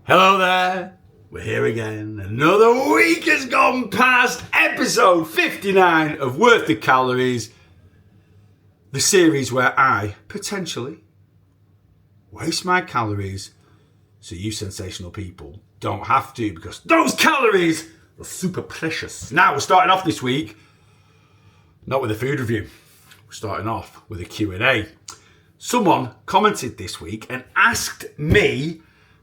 Hello there, we're here again. Another week has gone past, episode 59 of Worth the Calories, the series where I potentially waste my calories so you sensational people don't have to, because those calories are super precious. Now we're starting off this week, not with a food review, we're starting off with a Q&A. Someone commented this week and asked me,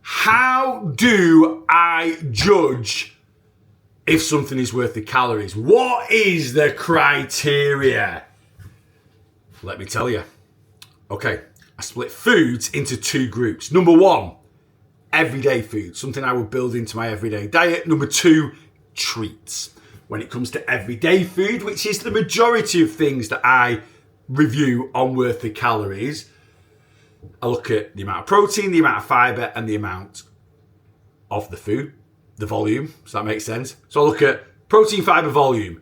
how do I judge if something is worth the calories? What is the criteria? Let me tell you. Okay, I split foods into two groups. Number one, everyday food, something I would build into my everyday diet. Number two, treats. When it comes to everyday food, which is the majority of things that I review on Worth the Calories, I look at the amount of protein, the amount of fibre, and the amount of the food, the volume. Does that make sense? So I look at protein, fibre, volume,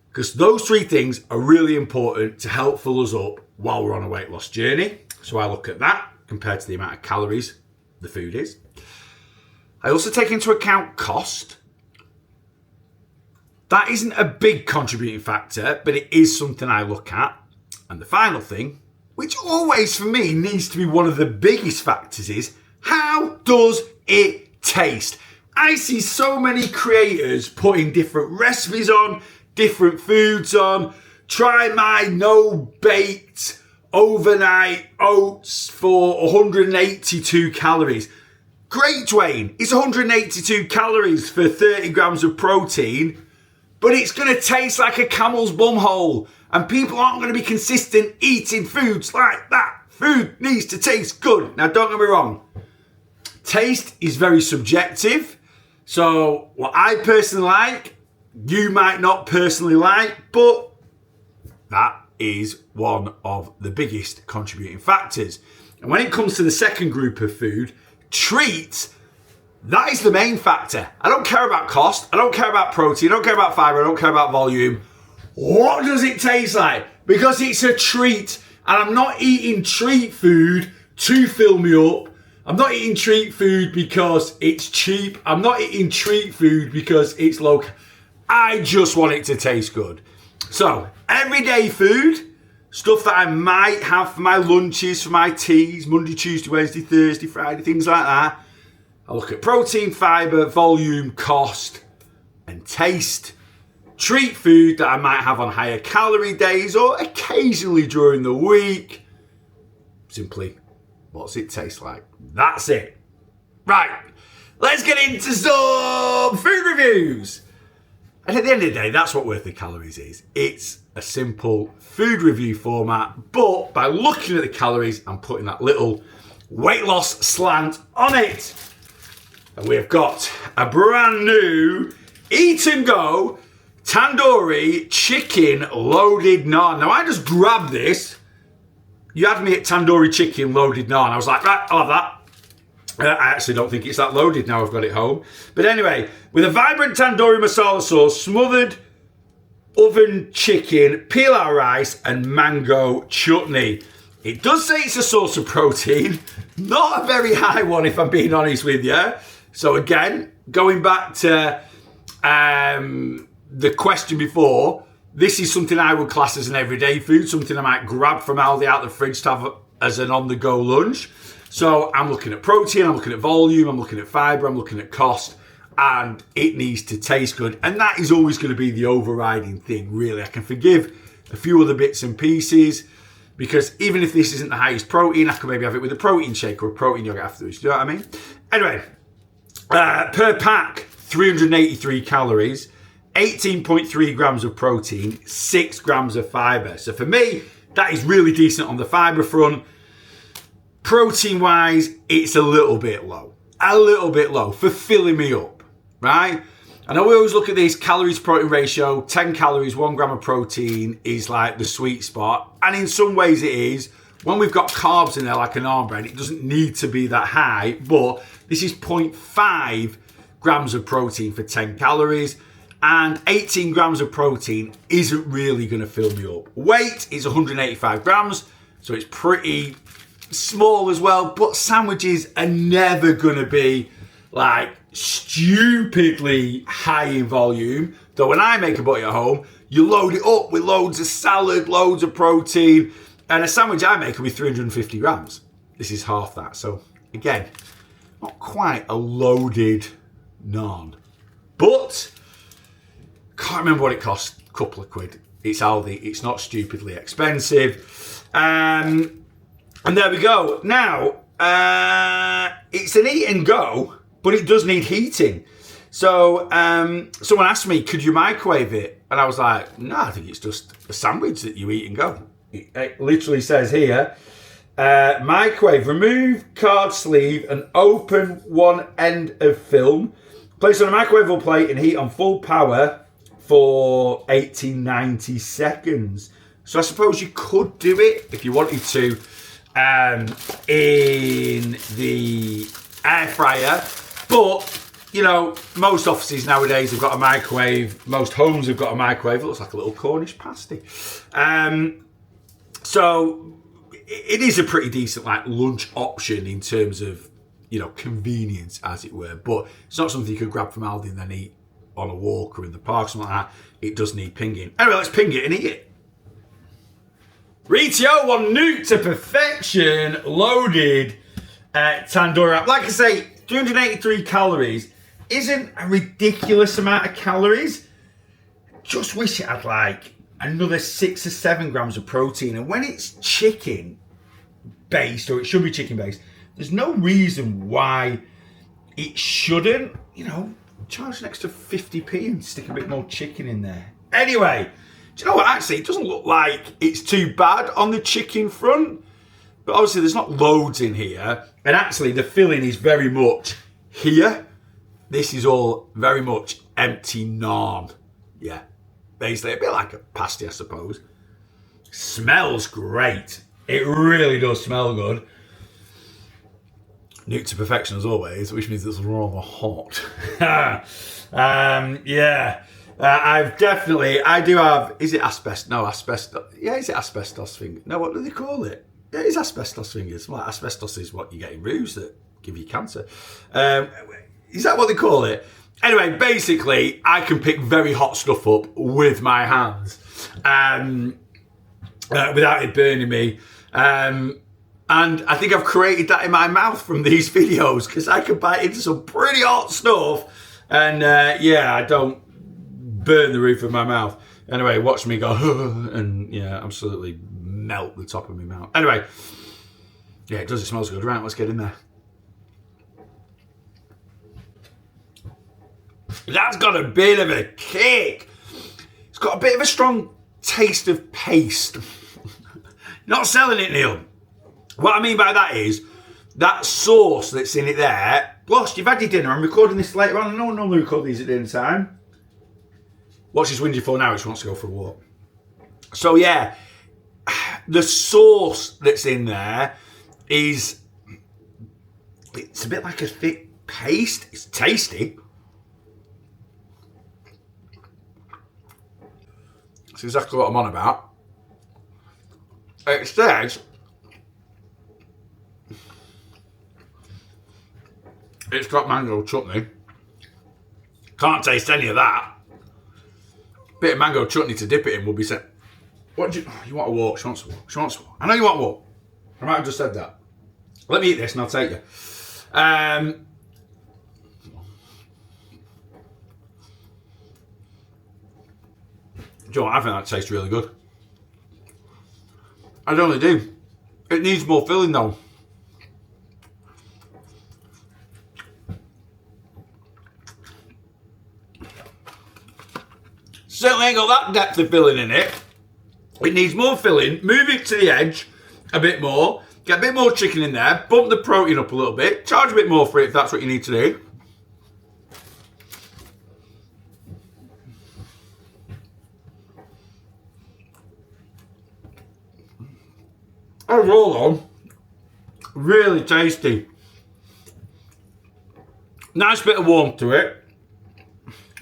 because those three things are really important to help fill us up while we're on a weight loss journey. So I look at that compared to the amount of calories the food is. I also take into account cost. That isn't a big contributing factor, but it is something I look at. And the final thing, which always for me needs to be one of the biggest factors, is how does it taste? I see so many creators putting different recipes on, different foods on. Try my no-baked overnight oats for 182 calories. Great, Dwayne, it's 182 calories for 30 grams of protein, but it's going to taste like a camel's bumhole. And people aren't going to be consistent eating foods like that. Food needs to taste good. Now, don't get me wrong. Taste is very subjective. So, what I personally like, you might not personally like, but that is one of the biggest contributing factors. And when it comes to the second group of food, treats, that is the main factor. I don't care about cost. I don't care about protein. I don't care about fibre. I don't care about volume. What does it taste like? Because it's a treat, and I'm not eating treat food to fill me up. I'm not eating treat food because it's cheap. I'm not eating treat food because it's low. I just want it to taste good. So, everyday food, stuff that I might have for my lunches, for my teas, Monday, Tuesday, Wednesday, Thursday, Friday, things like that. I look at protein, fibre, volume, cost, and taste. Treat food that I might have on higher calorie days or occasionally during the week. Simply, what's it taste like? That's it. Right, let's get into some food reviews. And at the end of the day, that's what Worth the Calories is. It's a simple food review format, but by looking at the calories, I'm putting that little weight loss slant on it. And we've got a brand new Eat and Go Tandoori Chicken Loaded Naan. Now, I just grabbed this. You had me at Tandoori Chicken Loaded Naan. I was like, right, I'll have that. I actually don't think it's that loaded now I've got it home. But anyway, with a vibrant tandoori masala sauce, smothered oven chicken, peel out rice, and mango chutney. It does say it's a source of protein. Not a very high one, if I'm being honest with you. So again, going back to the question before, this is something I would class as an everyday food, something I might grab from ALDI out the fridge to have as an on-the-go lunch. So I'm looking at protein, I'm looking at volume, I'm looking at fibre, I'm looking at cost, and it needs to taste good. And that is always going to be the overriding thing, really. I can forgive a few other bits and pieces, because even if this isn't the highest protein, I can maybe have it with a protein shake or a protein yogurt afterwards. Do you know what I mean? Anyway, per pack, 383 calories, 18.3 grams of protein, 6 grams of fibre. So for me, that is really decent on the fibre front. Protein-wise, it's a little bit low. For filling me up, right? And I always look at this calories protein ratio, 10 calories, 1 gram of protein is like the sweet spot. And in some ways it is. When we've got carbs in there like an naan bread, it doesn't need to be that high, but this is 0.5 grams of protein for 10 calories. And 18 grams of protein isn't really going to fill me up. Weight is 185 grams, so it's pretty small as well, but sandwiches are never going to be like stupidly high in volume. Though when I make a butty at home, you load it up with loads of salad, loads of protein, and a sandwich I make will be 350 grams. This is half that. So again, not quite a loaded naan, but can't remember what it cost. A couple of quid. It's Aldi. It's not stupidly expensive. And there we go. Now, it's an eat and go, but it does need heating. So someone asked me, could you microwave it? And I was like, no, I think it's just a sandwich that you eat and go. It literally says here, microwave, remove card sleeve and open one end of film. Place on a microwavable plate and heat on full power for 80, 90 seconds. So I suppose you could do it if you wanted to in the air fryer. But, you know, most offices nowadays have got a microwave. Most homes have got a microwave. It looks like a little Cornish pasty. So it is a pretty decent like lunch option in terms of, you know, convenience, as it were. But it's not something you could grab from Aldi and then eat on a walk or in the park, something like that. It does need pinging. Anyway, let's ping it and eat it. Ritio, one Nuke to Perfection loaded tandoori wrap. Like I say, 383 calories isn't a ridiculous amount of calories. Just wish it had like another 6 or 7 grams of protein. And when it's chicken based, or it should be chicken based, there's no reason why it shouldn't, you know, charge an extra 50p and stick a bit more chicken in there. Anyway, do you know what? Actually, it doesn't look like it's too bad on the chicken front. But obviously, there's not loads in here. And actually, the filling is very much here. This is all very much empty naan. Yeah, basically a bit like a pasty, I suppose. Smells great. It really does smell good. Nuke to perfection as always, which means it's rather hot. Yeah. I do have, is it asbestos? No, asbestos. Yeah, is it asbestos fingers? No, what do they call it? Yeah, it is asbestos fingers. Well, asbestos is what you get in roofs that give you cancer. Is that what they call it? Anyway, basically, I can pick very hot stuff up with my hands without it burning me. And I think I've created that in my mouth from these videos because I can bite into some pretty hot stuff and yeah, I don't burn the roof of my mouth. Anyway, watch me go and yeah, absolutely melt the top of my mouth. Anyway, yeah, it does. It smells good. Right, let's get in there. That's got a bit of a kick. It's got a bit of a strong taste of paste. Not selling it, Neil. What I mean by that is that sauce that's in it there. Plus, you've had your dinner. I'm recording this later on. I don't normally record these at dinner time. Watch this Windy for now. She wants to go for a walk. So yeah, the sauce that's in there is, it's a bit like a thick paste. It's tasty. That's exactly what I'm on about. It says it's got mango chutney. Can't taste any of that. Bit of mango chutney to dip it in will be set. What do you want a walk? She wants a walk. She wants a walk. I know you want a walk. I might have just said that. Let me eat this and I'll take you. Do you know what? I think that tastes really good. I only do. It needs more filling though. Certainly ain't got that depth of filling in it. It needs more filling. Move it to the edge a bit more. Get a bit more chicken in there. Bump the protein up a little bit. Charge a bit more for it if that's what you need to do. Overall though, really tasty. Nice bit of warmth to it.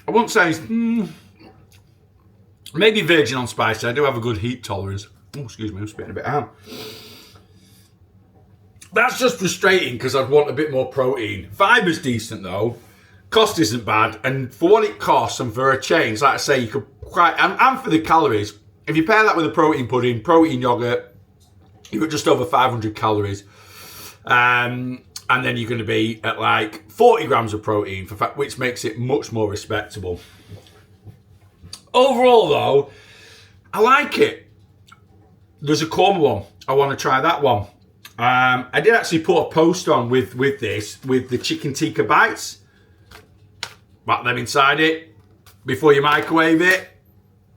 I wouldn't say it's, maybe virgin on spicy. I do have a good heat tolerance. Oh, excuse me, I'm spitting a bit out. That's just frustrating because I'd want a bit more protein. Fiber's decent though. Cost isn't bad. And for what it costs and for a change, like I say, you could quite, and for the calories, if you pair that with a protein pudding, protein yogurt, you're at just over 500 calories. And then you're going to be at like 40 grams of protein, which makes it much more respectable. Overall though, I like it. There's a korma one. I want to try that one. I did actually put a post on with the chicken tikka bites. Wrap them inside it before you microwave it.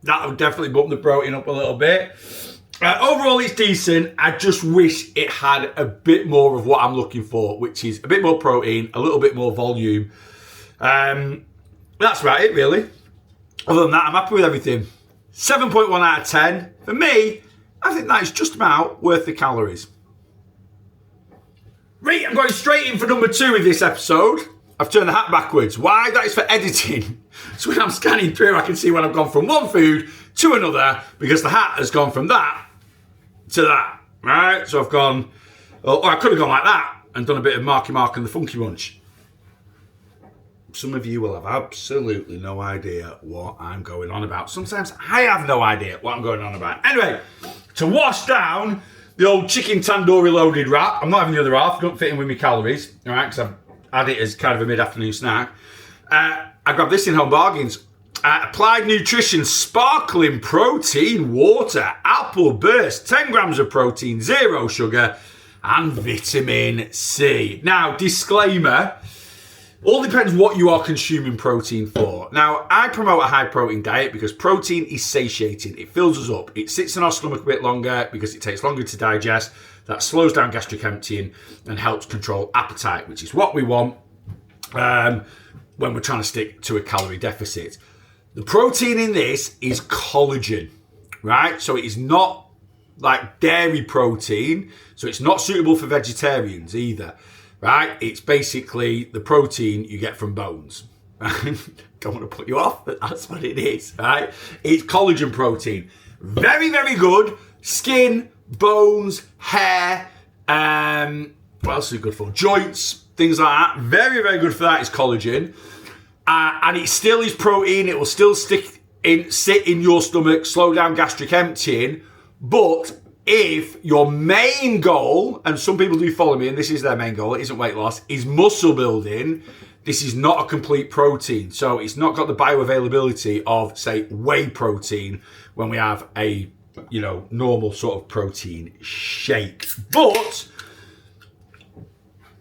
That would definitely bump the protein up a little bit. Overall, it's decent. I just wish it had a bit more of what I'm looking for, which is a bit more protein, a little bit more volume. That's about it, really. Other than that, I'm happy with everything. 7.1 out of 10. For me, I think that is just about worth the calories. Right, I'm going straight in for number 2 with this episode. I've turned the hat backwards. Why? That is for editing. So when I'm scanning through, I can see when I've gone from one food to another because the hat has gone from that to that. Right? So I've gone, or I could have gone like that and done a bit of Marky Mark and the Funky Bunch. Some of you will have absolutely no idea what I'm going on about. Sometimes I have no idea what I'm going on about. Anyway, to wash down the old chicken tandoori loaded wrap, I'm not having the other half, don't fit in with my calories, all right, because I've had it as kind of a mid-afternoon snack. I grabbed this in Home Bargains. Applied Nutrition Sparkling Protein Water, Apple Burst, 10 grams of protein, 0 sugar, and vitamin C. Now, disclaimer, all depends what you are consuming protein for. Now, I promote a high protein diet because protein is satiating. It fills us up. It sits in our stomach a bit longer because it takes longer to digest. That slows down gastric emptying and helps control appetite, which is what we want when we're trying to stick to a calorie deficit. The protein in this is collagen, right? So it is not like dairy protein. So it's not suitable for vegetarians either. Right? It's basically the protein you get from bones. Don't want to put you off, but that's what it is, right? It's collagen protein. Very, very good. Skin, bones, hair, what else is it good for? Joints, things like that. Very, very good for that is collagen. And it still is protein. It will still sit in your stomach, slow down gastric emptying, but if your main goal, and some people do follow me, and this is their main goal, it isn't weight loss, is muscle building, this is not a complete protein. So it's not got the bioavailability of, say, whey protein when we have a, normal sort of protein shake. But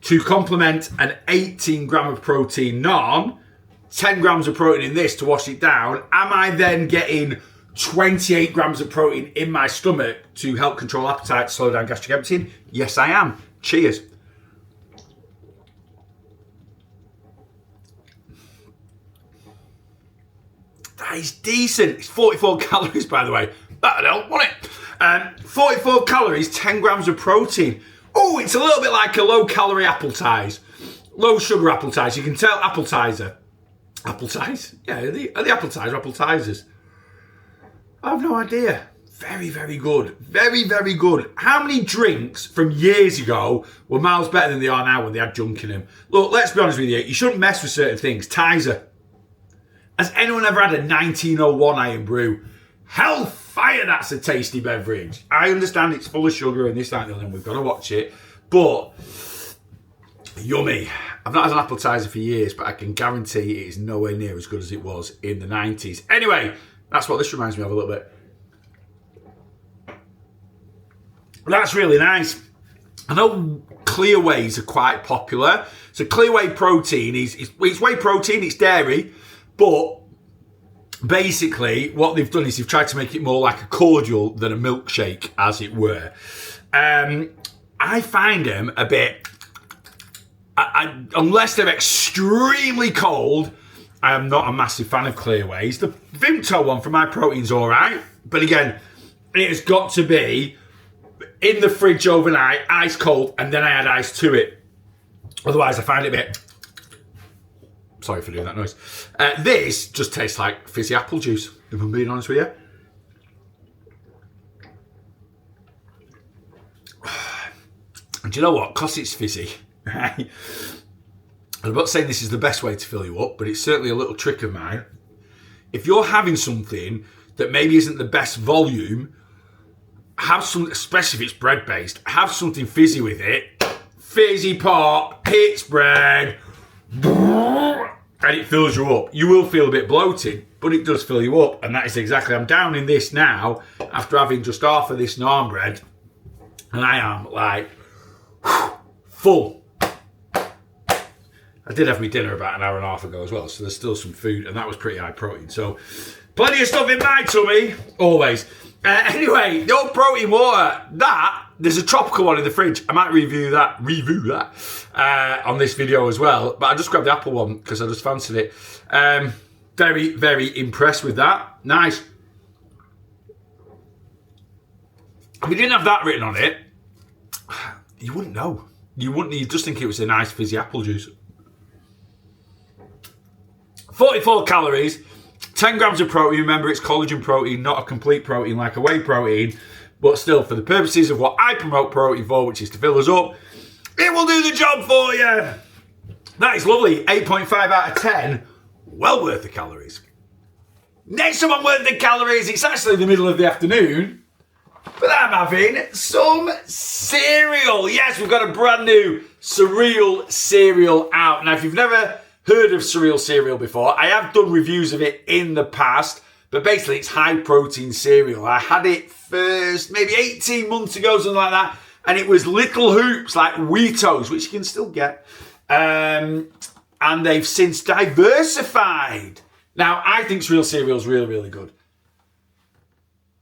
to complement an 18 gram of protein naan, 10 grams of protein in this to wash it down, am I then getting 28 grams of protein in my stomach to help control appetite, slow down gastric emptying? Yes, I am. Cheers. That is decent. It's 44 calories, by the way. That'd help, won't it? 44 calories, 10 grams of protein. Oh, it's a little bit like a low-calorie appetizer. Low-sugar appetizer. You can tell appetizer. Appetizer? Yeah, are the appetizer appetizers? I have no idea. Very, very good. Very, very good. How many drinks from years ago were miles better than they are now when they had junk in them? Look, let's be honest with you. You shouldn't mess with certain things. Tizer. Has anyone ever had a 1901 Iron Brew? Hellfire, that's a tasty beverage. I understand it's full of sugar and this, that, and the other, and we've got to watch it. But, yummy. I've not had an appetizer for years, but I can guarantee it is nowhere near as good as it was in the 90s. Anyway, that's what this reminds me of a little bit. That's really nice. I know clear wheys are quite popular. So clear whey protein it's whey protein, it's dairy, but basically what they've done is they've tried to make it more like a cordial than a milkshake, as it were. I find them a bit, unless they're extremely cold, I am not a massive fan of clear wheys. The Vimto one from My Protein's all right. But again, it has got to be in the fridge overnight, ice cold, and then I add ice to it. Otherwise, I find it a bit... Sorry for doing that noise. This just tastes like fizzy apple juice, if I'm being honest with you. And do you know what? Because it's fizzy, right? I'm not saying this is the best way to fill you up, but it's certainly a little trick of mine. If you're having something that maybe isn't the best volume, have some, especially if it's bread-based, have something fizzy with it. Fizzy pop, hits bread, and it fills you up. You will feel a bit bloated, but it does fill you up. And that is exactly, I'm down in this now, after having just half of this naan bread, and I am like, full. I did have my dinner about an hour and a half ago as well, so there's still some food, and that was pretty high protein. So, plenty of stuff in my tummy, always. Anyway, no protein water. There's a tropical one in the fridge. I might review that on this video as well. But I just grabbed the apple one because I just fancied it. Very, very impressed with that. Nice. If you didn't have that written on it, you wouldn't know. You'd just think it was a nice fizzy apple juice. 44 calories, 10 grams of protein. Remember, it's collagen protein, not a complete protein like a whey protein. But still, for the purposes of what I promote protein for, which is to fill us up, it will do the job for you. That is lovely. 8.5 out of 10. Well worth the calories. Next up on worth the calories, it's actually the middle of the afternoon, but I'm having some cereal. Yes, we've got a brand new Surreal cereal out. Now, if you've never heard of Surreal cereal before, I have done reviews of it in the past, but basically it's high protein cereal. I had it first maybe 18 months ago, something like that, and it was little hoops like Wheatos, which you can still get, and they've since diversified. Now, I think Surreal cereal is really, really good.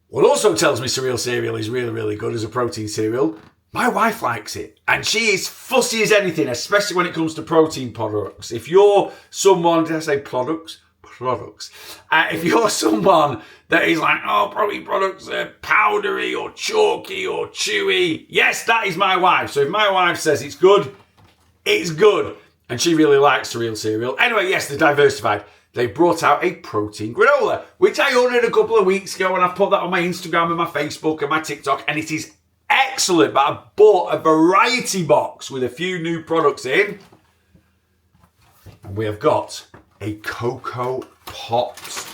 What also tells me Surreal cereal is really, really good as a protein cereal, my wife likes it, and she is fussy as anything, especially when it comes to protein products. If you're someone, did I say products? Products. If you're someone that is like, oh, protein products are powdery or chalky or chewy, yes, that is my wife. So if my wife says it's good, it's good. And she really likes Surreal cereal. Anyway, yes, they're diversified. They brought out a protein granola, which I ordered a couple of weeks ago, and I've put that on my Instagram and my Facebook and my TikTok, and it is excellent. But I bought a variety box with a few new products in. And we have got a Cocoa Pops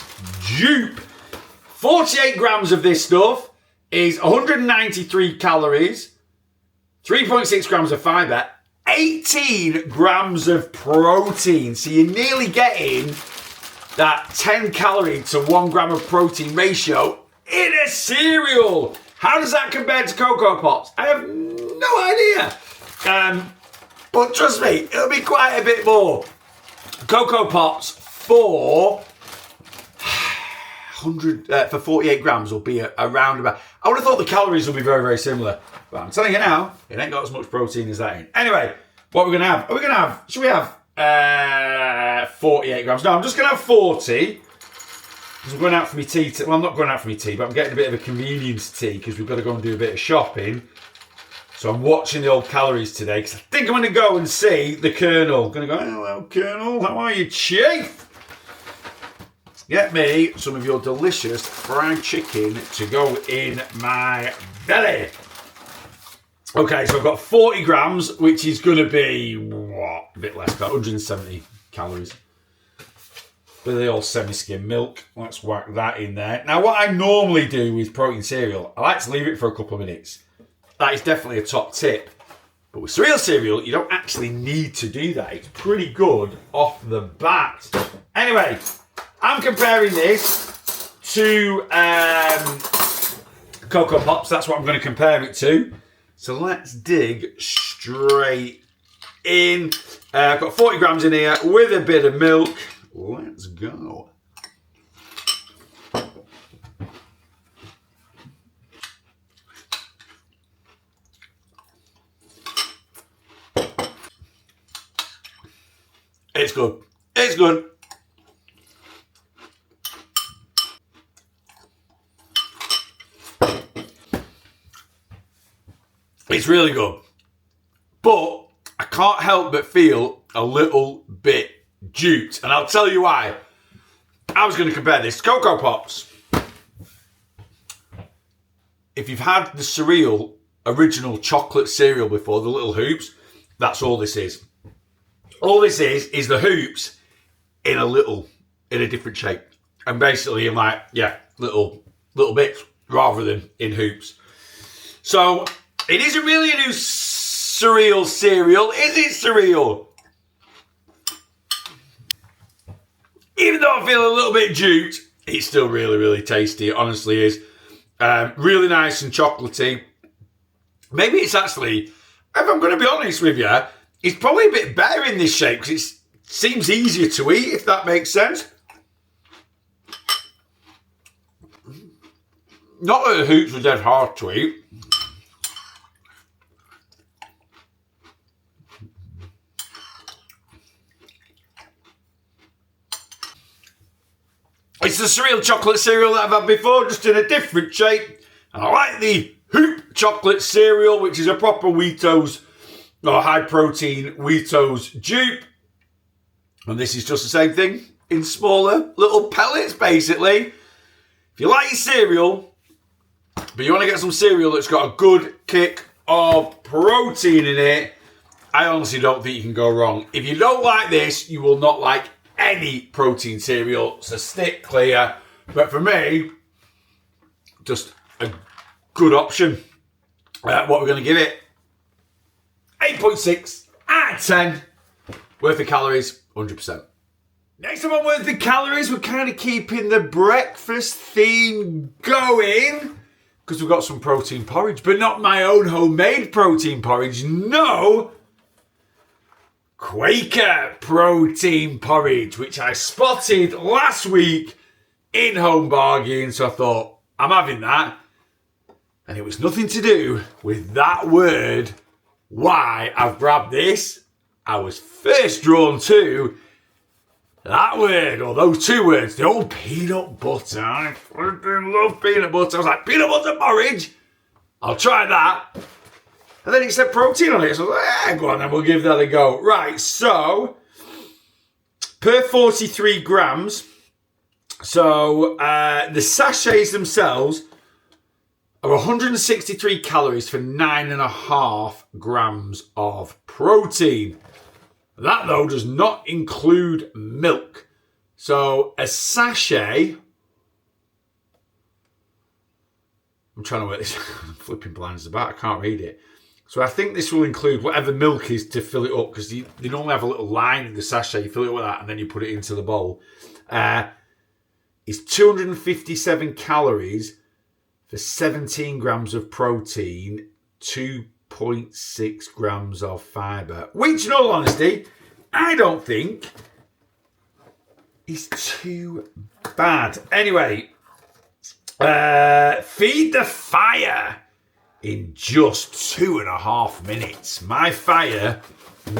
dupe. 48 grams of this stuff is 193 calories, 3.6 grams of fibre, 18 grams of protein. So you're nearly getting that 10 calorie to 1 gram of protein ratio in a cereal. How does that compare to Cocoa Pops? I have no idea. But trust me, it'll be quite a bit more. Cocoa Pops for 48 grams will be around about, I would have thought the calories will be very, very similar. But I'm telling you now, it ain't got as much protein as that in. Anyway, what we're going to have, should we have 48 grams? No, I'm just going to have 40. Because I'm going out for my tea. Well, I'm not going out for my tea, but I'm getting a bit of a convenience tea because we've got to go and do a bit of shopping. So I'm watching the old calories today because I think I'm going to go and see the Colonel. I'm going to go, hello, Colonel. How are you, Chief? Get me some of your delicious fried chicken to go in my belly. Okay, so I've got 40 grams, which is going to be, what, a bit less, about 170 calories. But they all semi-skim milk. Let's whack that in there. Now, what I normally do with protein cereal, I like to leave it for a couple of minutes. That is definitely a top tip. But with Surreal cereal, you don't actually need to do that. It's pretty good off the bat. Anyway, I'm comparing this to Cocoa Pops. That's what I'm going to compare it to. So let's dig straight in. I've got 40 grams in here with a bit of milk. Let's go. It's good. It's good. It's really good. But I can't help but feel a little bit duped. And I'll tell you why. I was going to compare this to Cocoa Pops. If you've had the cereal original chocolate cereal before, the little hoops. That's all this is. All this is the hoops in a different shape. And basically in like, little bits rather than in hoops. So it isn't really a new Surreal cereal, is it, Surreal? Even though I feel a little bit juked, it's still really, really tasty. It honestly is. Really nice and chocolatey. Maybe it's actually, if I'm going to be honest with you, it's probably a bit better in this shape because it seems easier to eat, if that makes sense. Not that the hoops were dead hard to eat. It's the Surreal chocolate cereal that I've had before, just in a different shape. And I like the Hoop chocolate cereal, which is a proper Wheatos or high protein Wheatos dupe. And this is just the same thing in smaller little pellets, basically. If you like your cereal, but you want to get some cereal that's got a good kick of protein in it, I honestly don't think you can go wrong. If you don't like this, you will not like any protein cereal, so stick clear. But for me, just a good option. What we're going to give it, 8.6 out of 10. Worth the calories, 100%. Next up on Worth the Calories, we're kind of keeping the breakfast theme going because we've got some protein porridge, but not my own homemade protein porridge. No! Quaker Protein Porridge, which I spotted last week in Home Bargain, so I thought, I'm having that. And it was nothing to do with that word, why I've grabbed this. I was first drawn to that word, or those two words, the old peanut butter. I flipping love peanut butter. I was like, peanut butter porridge? I'll try that. And then it said protein on it. So I was like, go on then, we'll give that a go. Right, so, per 43 grams, so the sachets themselves are 163 calories for 9.5 grams of protein. That, though, does not include milk. So, a sachet... I'm trying to work this... I'm flipping blinds about. I can't read it. So, I think this will include whatever milk is to fill it up, because they normally have a little line in the sachet. You fill it with that, and then you put it into the bowl. It's 257 calories for 17 grams of protein, 2.6 grams of fibre, which, in all honesty, I don't think is too bad. Anyway, feed the fire in just 2.5 minutes. My fire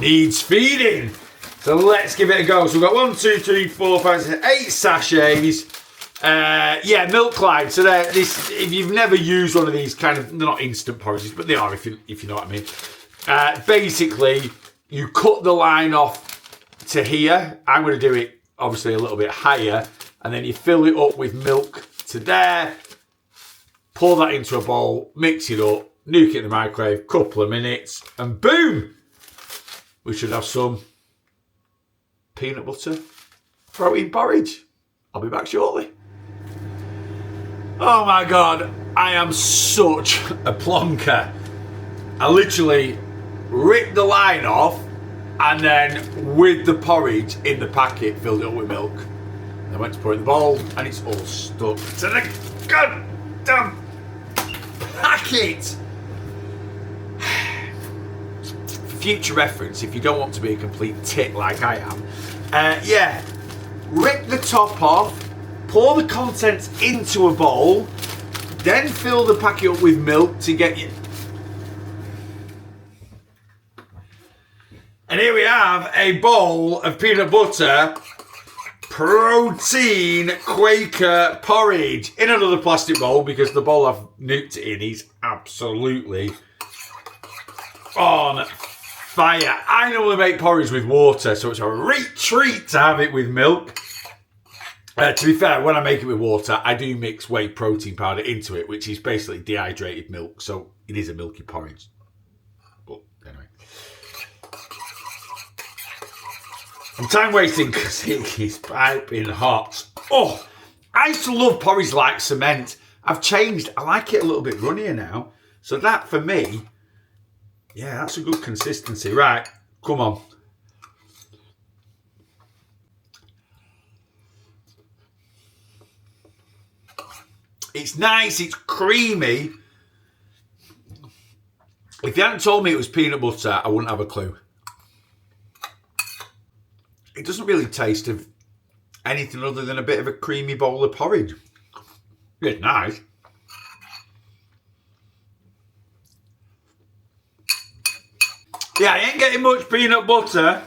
needs feeding. So let's give it a go. So we've got 1, 2, 3, 4, 5, 6, 8 sachets. Milk Clyde. So if you've never used one of these kind of, they're not instant porridges, but they are if you know what I mean. Basically, you cut the line off to here. I'm going to do it obviously a little bit higher, and then you fill it up with milk to there. Pour that into a bowl, mix it up, nuke it in the microwave, couple of minutes, and boom! We should have some peanut butter protein porridge. I'll be back shortly. Oh my God, I am such a plonker. I literally ripped the line off and then with the porridge in the packet filled it up with milk. And I went to pour it in the bowl and it's all stuck to the goddamn packet. For future reference, if you don't want to be a complete tit like I am, rip the top off, pour the contents into a bowl, then fill the packet up with milk to get you. And here we have a bowl of peanut butter protein Quaker porridge in another plastic bowl because the bowl I've nuked it in is absolutely on fire. I normally make porridge with water, so it's a great treat to have it with milk. To be fair, when I make it with water, I do mix whey protein powder into it, which is basically dehydrated milk. So it is a milky porridge. But anyway. I'm time wasting because it is piping hot. Oh, I used to love porridge like cement. I've changed. I like it a little bit runnier now. So that, for me, yeah, that's a good consistency. Right, come on. It's nice, it's creamy. If you hadn't told me it was peanut butter, I wouldn't have a clue. It doesn't really taste of anything other than a bit of a creamy bowl of porridge. It's nice. Yeah, I ain't getting much peanut butter.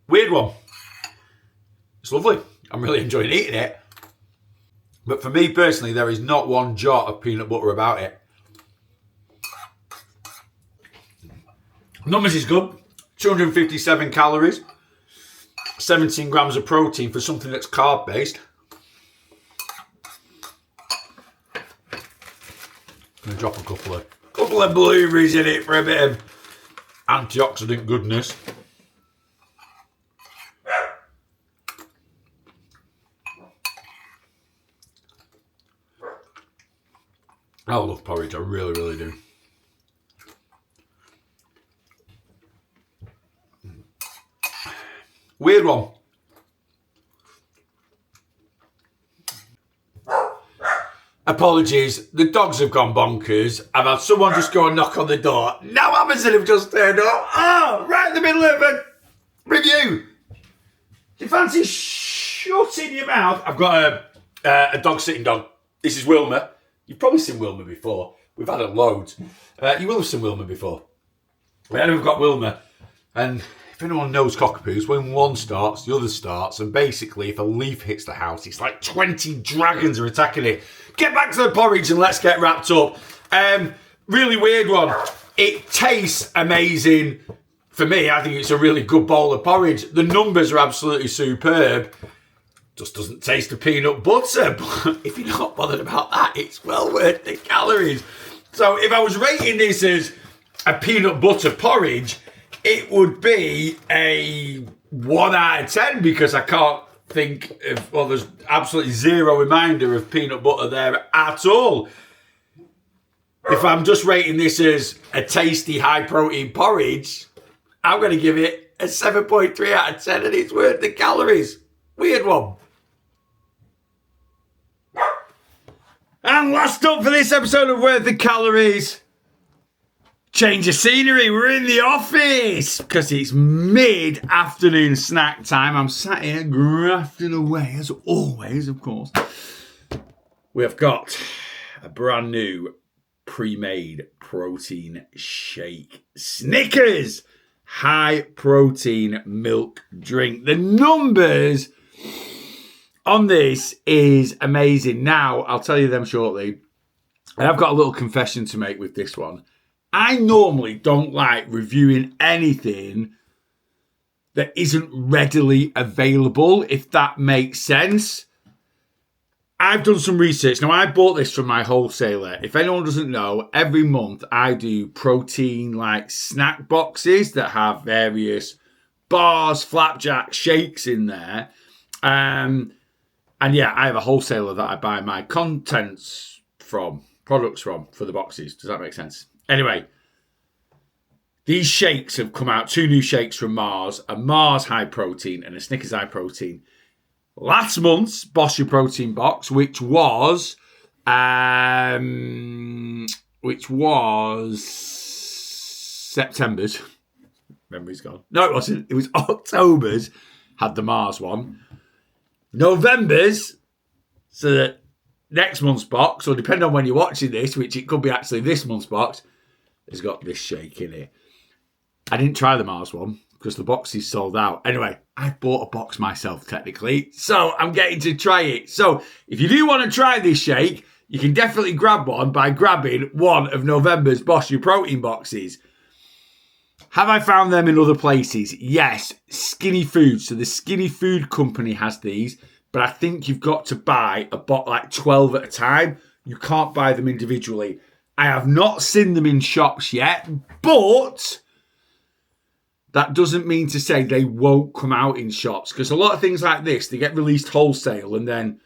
Weird one. It's lovely. I'm really enjoying eating it. But for me personally, there is not one jot of peanut butter about it. Numbers is good. 257 calories. 17 grams of protein for something that's carb based. I'm going to drop a couple of blueberries in it for a bit of antioxidant goodness. I love porridge, I really, really do. Weird one. Apologies, the dogs have gone bonkers. I've had someone just go and knock on the door. Now Amazon have just turned up. Oh, right in the middle of a review. Do you fancy shutting your mouth? I've got a dog-sitting dog. This is Wilma. You've probably seen Wilma before. We've had her loads. You will have seen Wilma before. Then we've got Wilma. And if anyone knows cockapoos, when one starts, the other starts. And basically, if a leaf hits the house, it's like 20 dragons are attacking it. Get back to the porridge and let's get wrapped up. Really weird one. It tastes amazing. For me, I think it's a really good bowl of porridge. The numbers are absolutely superb. Just doesn't taste of peanut butter. But if you're not bothered about that, it's well worth the calories. So if I was rating this as a peanut butter porridge, it would be a 1 out of 10 because I can't think of, well, there's absolutely zero reminder of peanut butter there at all. If I'm just rating this as a tasty high protein porridge, I'm going to give it a 7.3 out of 10 and it's worth the calories. Weird one. And last up for this episode of Worth the Calories, change of scenery. We're in the office because it's mid-afternoon snack time. I'm sat here grafting away, as always, of course. We have got a brand new pre-made protein shake. Snickers Hi-Protein milk drink. The numbers on this is amazing. Now, I'll tell you them shortly. And I've got a little confession to make with this one. I normally don't like reviewing anything that isn't readily available, if that makes sense. I've done some research. Now, I bought this from my wholesaler. If anyone doesn't know, every month I do protein like snack boxes that have various bars, flapjack, shakes in there. And yeah, I have a wholesaler that I buy my products from for the boxes. Does that make sense? Anyway, these shakes have come out. 2 new shakes from Mars, a Mars High Protein and a Snickers High Protein. Last month's Boss Your Protein box, which was September's. Memory's gone. No, it wasn't. It was October's. Had the Mars one. November's, so that next month's box, or depending on when you're watching this, which it could be actually this month's box, has got this shake in it. I didn't try the Mars one because the box is sold out. Anyway, I bought a box myself technically, so I'm getting to try it. So if you do want to try this shake, you can definitely grab one by grabbing one of November's Boss Your Protein boxes. Have I found them in other places? Yes, Skinny Food. So the Skinny Food company has these. but I think you've got to buy a bot like 12 at a time. You can't buy them individually. I have not seen them in shops yet, but that doesn't mean to say they won't come out in shops, because a lot of things like this, they get released wholesale, and then,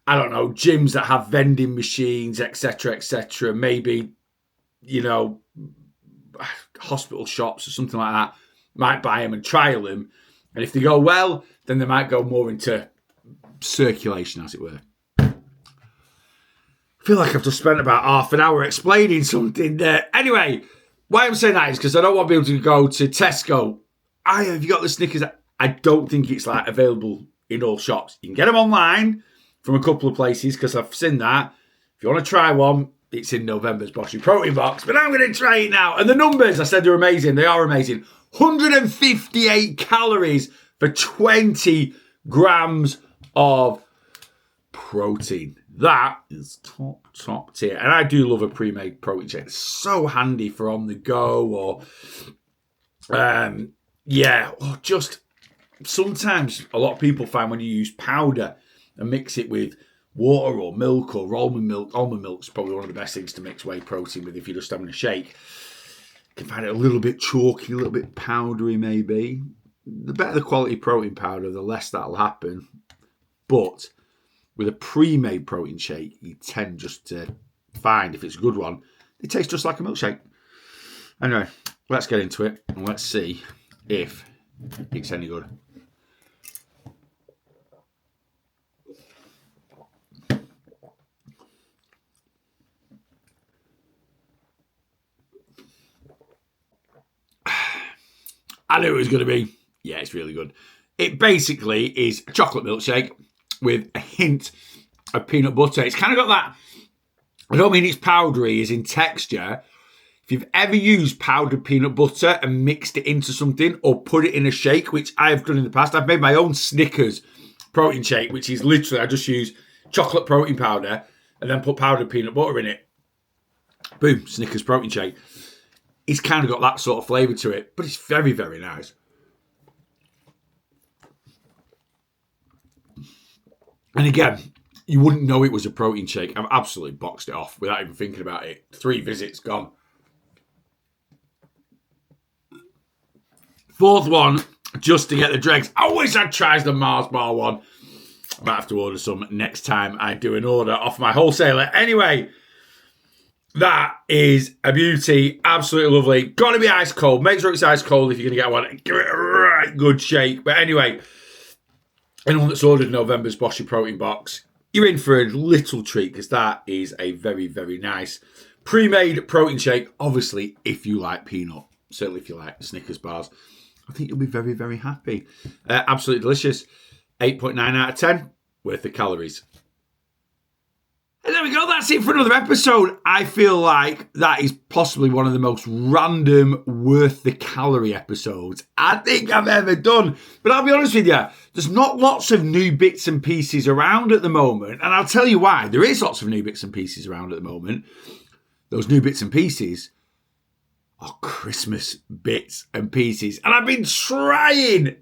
I don't know, gyms that have vending machines, etc., maybe, you know, hospital shops or something like that might buy them and trial them. And if they go well, then they might go more into circulation, as it were. I feel like I've just spent about half an hour explaining something there. Anyway, why I'm saying that is because I don't want people to go to Tesco. Have you got the Snickers? I don't think it's like available in all shops. You can get them online from a couple of places because I've seen that. If you want to try one, it's in November's Boshi Protein Box. But I'm going to try it now. And the numbers, I said they're amazing. They are amazing. 158 calories for 20 grams of protein. That is top tier. And I do love a pre-made protein shake. It's so handy for on the go or, or just sometimes a lot of people find when you use powder and mix it with water or milk or almond milk. Almond milk's probably one of the best things to mix whey protein with if you're just having a shake. You can find it a little bit chalky, a little bit powdery maybe. The better the quality protein powder, the less that'll happen. But with a pre-made protein shake, you tend just to find, if it's a good one, it tastes just like a milkshake. Anyway, let's get into it and let's see if it's any good. I knew it was going to be. Yeah, it's really good. It basically is a chocolate milkshake with a hint of peanut butter. It's kind of got that, I don't mean it's powdery, as in texture. If you've ever used powdered peanut butter and mixed it into something or put it in a shake, which I have done in the past, I've made my own Snickers protein shake, which is literally, I just use chocolate protein powder and then put powdered peanut butter in it. Boom, Snickers protein shake. It's kind of got that sort of flavour to it, but it's very, very nice. And again, you wouldn't know it was a protein shake. I've absolutely boxed it off without even thinking about it. 3 visits, gone. Fourth one, just to get the dregs. I wish I'd tried the Mars bar one. I might have to order some next time I do an order off my wholesaler. Anyway, that is a beauty. Absolutely lovely. Got to be ice cold. Make sure it's ice cold if you're going to get one. Give it a right good shake. But anyway, anyone that's ordered November's Boshi Protein Box, you're in for a little treat because that is a very, very nice pre-made protein shake. Obviously, if you like peanut, certainly if you like Snickers bars, I think you'll be very, very happy. Absolutely delicious. 8.9 out of 10. Worth the calories. And there we go. That's it for another episode. I feel like that is possibly one of the most random worth the calorie episodes I think I've ever done. But I'll be honest with you, there's not lots of new bits and pieces around at the moment. And I'll tell you why. There is lots of new bits and pieces around at the moment. Those new bits and pieces are Christmas bits and pieces. And I've been trying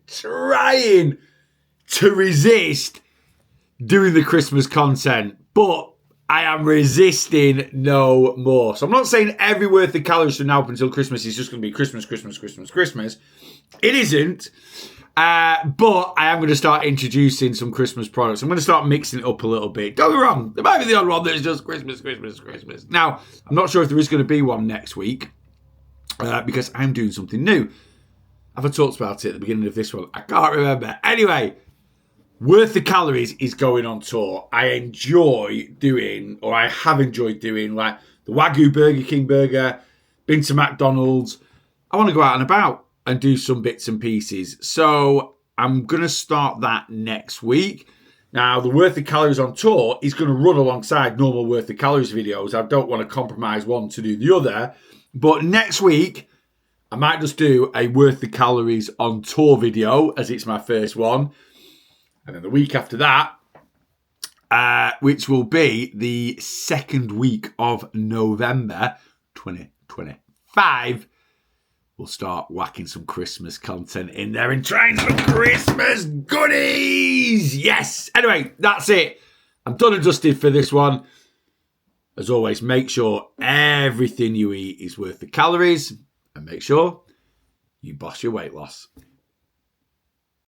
to resist doing the Christmas content. But I am resisting no more. So I'm not saying every worth the calories from now up until Christmas is just going to be Christmas. It isn't. But I am going to start introducing some Christmas products. I'm going to start mixing it up a little bit. Don't be wrong. There might be the odd one that's just Christmas. Now, I'm not sure if there is going to be one next week because I'm doing something new. Have I talked about it at the beginning of this one? I can't remember. Anyway, Worth the Calories is going on tour. I have enjoyed doing like the Wagyu Burger King burger, been to McDonald's. I want to go out and about and do some bits and pieces. So I'm going to start that next week. Now, the Worth the Calories on tour is going to run alongside normal Worth the Calories videos. I don't want to compromise one to do the other. But next week, I might just do a Worth the Calories on tour video as it's my first one. And then the week after that, which will be the second week of November 2025, we'll start whacking some Christmas content in there and trying some Christmas goodies. Yes. Anyway, that's it. I'm done and dusted for this one. As always, make sure everything you eat is worth the calories and make sure you boss your weight loss.